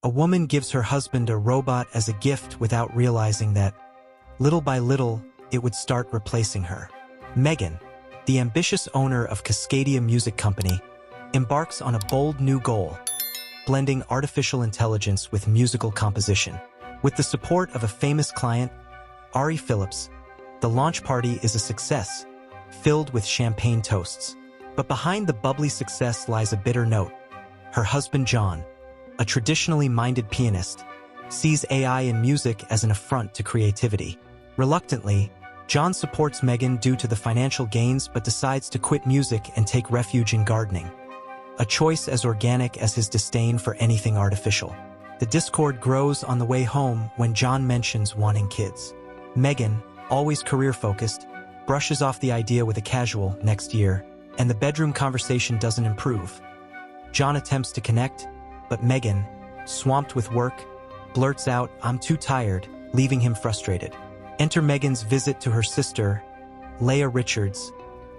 A woman gives her husband a robot as a gift without realizing that, little by little, it would start replacing her. Megan, the ambitious owner of Cascadia Music Company, embarks on a bold new goal, blending artificial intelligence with musical composition. With the support of a famous client, Ari Phillips, the launch party is a success, filled with champagne toasts. But behind the bubbly success lies a bitter note. Her husband John, a traditionally minded pianist, sees AI in music as an affront to creativity. Reluctantly, John supports Megan due to the financial gains but decides to quit music and take refuge in gardening, a choice as organic as his disdain for anything artificial. The discord grows on the way home when John mentions wanting kids. Megan, always career-focused, brushes off the idea with a casual "next year," and the bedroom conversation doesn't improve. John attempts to connect, but Megan, swamped with work, blurts out, "I'm too tired," leaving him frustrated. Enter Megan's visit to her sister, Leah Richards,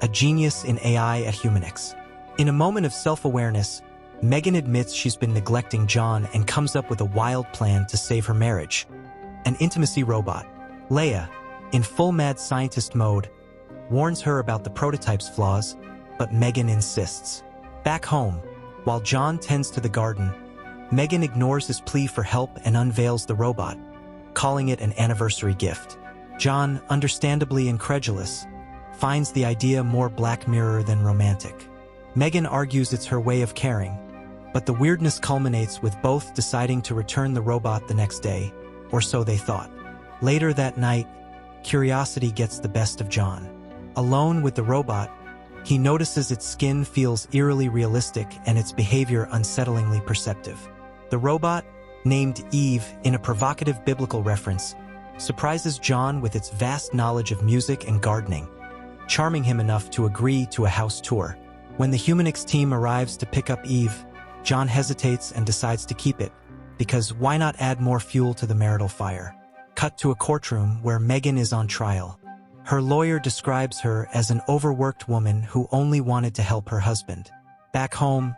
a genius in AI at Humanix. In a moment of self-awareness, Megan admits she's been neglecting John and comes up with a wild plan to save her marriage. An intimacy robot, Leah, in full mad scientist mode, warns her about the prototype's flaws, but Megan insists. Back home, while John tends to the garden, Megan ignores his plea for help and unveils the robot, calling it an anniversary gift. John, understandably incredulous, finds the idea more Black Mirror than romantic. Megan argues it's her way of caring, but the weirdness culminates with both deciding to return the robot the next day, or so they thought. Later that night, curiosity gets the best of John. Alone with the robot, he notices its skin feels eerily realistic and its behavior unsettlingly perceptive. The robot, named Eve in a provocative biblical reference, surprises John with its vast knowledge of music and gardening, charming him enough to agree to a house tour. When the Humanix team arrives to pick up Eve, John hesitates and decides to keep it, because why not add more fuel to the marital fire? Cut to a courtroom where Megan is on trial. Her lawyer describes her as an overworked woman who only wanted to help her husband. Back home,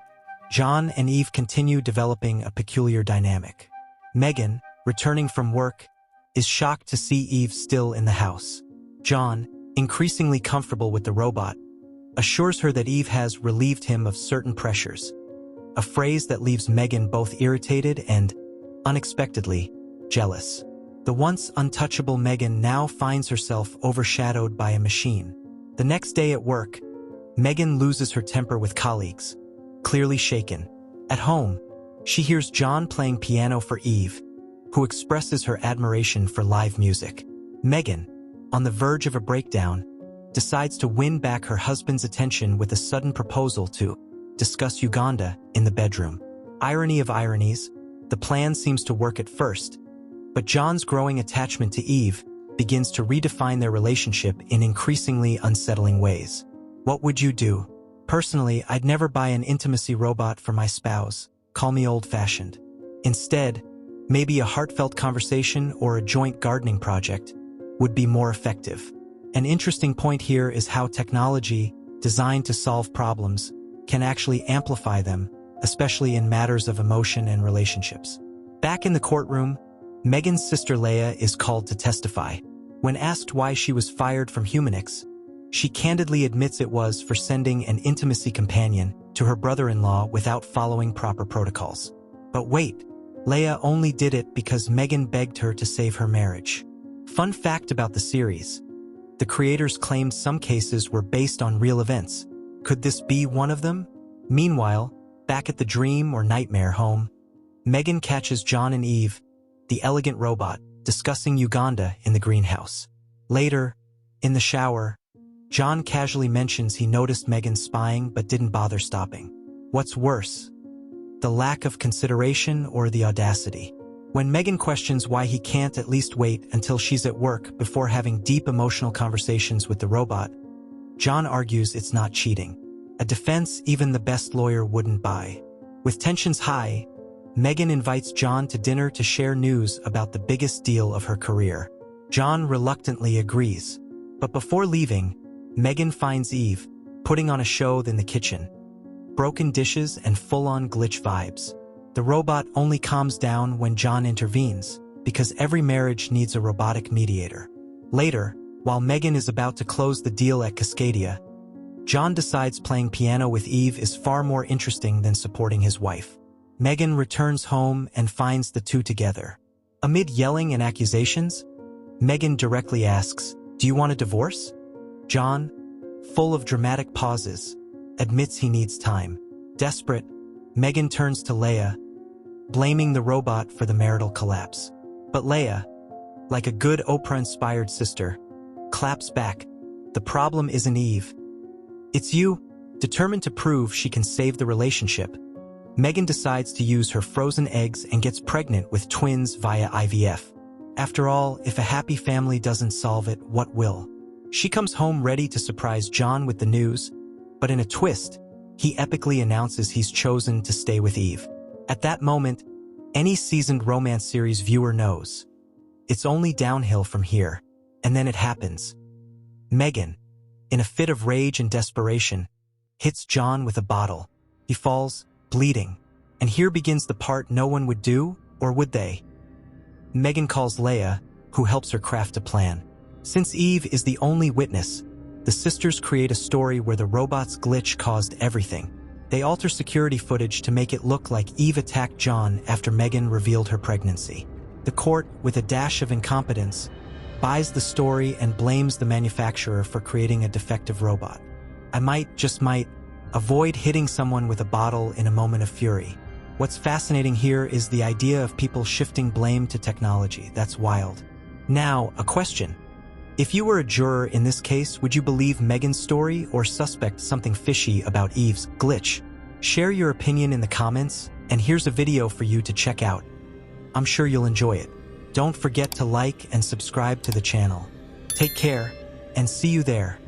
John and Eve continue developing a peculiar dynamic. Megan, returning from work, is shocked to see Eve still in the house. John, increasingly comfortable with the robot, assures her that Eve has relieved him of certain pressures, a phrase that leaves Megan both irritated and, unexpectedly, jealous. The once untouchable Megan now finds herself overshadowed by a machine. The next day at work, Megan loses her temper with colleagues, clearly shaken. At home, she hears John playing piano for Eve, who expresses her admiration for live music. Megan, on the verge of a breakdown, decides to win back her husband's attention with a sudden proposal to discuss Uganda in the bedroom. Irony of ironies, the plan seems to work at first, but John's growing attachment to Eve begins to redefine their relationship in increasingly unsettling ways. What would you do? Personally, I'd never buy an intimacy robot for my spouse. Call me old-fashioned. Instead, maybe a heartfelt conversation or a joint gardening project would be more effective. An interesting point here is how technology, designed to solve problems, can actually amplify them, especially in matters of emotion and relationships. Back in the courtroom, Megan's sister Leah is called to testify. When asked why she was fired from Humanix, she candidly admits it was for sending an intimacy companion to her brother-in-law without following proper protocols. But wait, Leah only did it because Megan begged her to save her marriage. Fun fact about the series: the creators claimed some cases were based on real events. Could this be one of them? Meanwhile, back at the dream or nightmare home, Megan catches John and Eve, the elegant robot, discussing Uganda in the greenhouse. Later, in the shower, John casually mentions he noticed Megan spying but didn't bother stopping. What's worse, the lack of consideration or the audacity? When Megan questions why he can't at least wait until she's at work before having deep emotional conversations with the robot, John argues it's not cheating, a defense even the best lawyer wouldn't buy. With tensions high, Megan invites John to dinner to share news about the biggest deal of her career. John reluctantly agrees, but before leaving, Megan finds Eve putting on a show in the kitchen, broken dishes and full-on glitch vibes. The robot only calms down when John intervenes, because every marriage needs a robotic mediator. Later, while Megan is about to close the deal at Cascadia, John decides playing piano with Eve is far more interesting than supporting his wife. Megan returns home and finds the two together. Amid yelling and accusations, Megan directly asks, "Do you want a divorce?" John, full of dramatic pauses, admits he needs time. Desperate, Megan turns to Leia, blaming the robot for the marital collapse. But Leia, like a good Oprah-inspired sister, claps back. "The problem isn't Eve. It's you." Determined to prove she can save the relationship, Megan decides to use her frozen eggs and gets pregnant with twins via IVF. After all, if a happy family doesn't solve it, what will? She comes home ready to surprise John with the news, but in a twist, he epically announces he's chosen to stay with Eve. At that moment, any seasoned romance series viewer knows it's only downhill from here, and then it happens. Megan, in a fit of rage and desperation, hits John with a bottle. He falls, bleeding, and here begins the part no one would do, or would they? Megan calls Leia, who helps her craft a plan. Since Eve is the only witness, the sisters create a story where the robot's glitch caused everything. They alter security footage to make it look like Eve attacked John after Megan revealed her pregnancy. The court, with a dash of incompetence, buys the story and blames the manufacturer for creating a defective robot. I might, just might, avoid hitting someone with a bottle in a moment of fury. What's fascinating here is the idea of people shifting blame to technology. That's wild. Now, a question. If you were a juror in this case, would you believe Megan's story or suspect something fishy about Eve's glitch? Share your opinion in the comments, and here's a video for you to check out. I'm sure you'll enjoy it. Don't forget to like and subscribe to the channel. Take care, and see you there.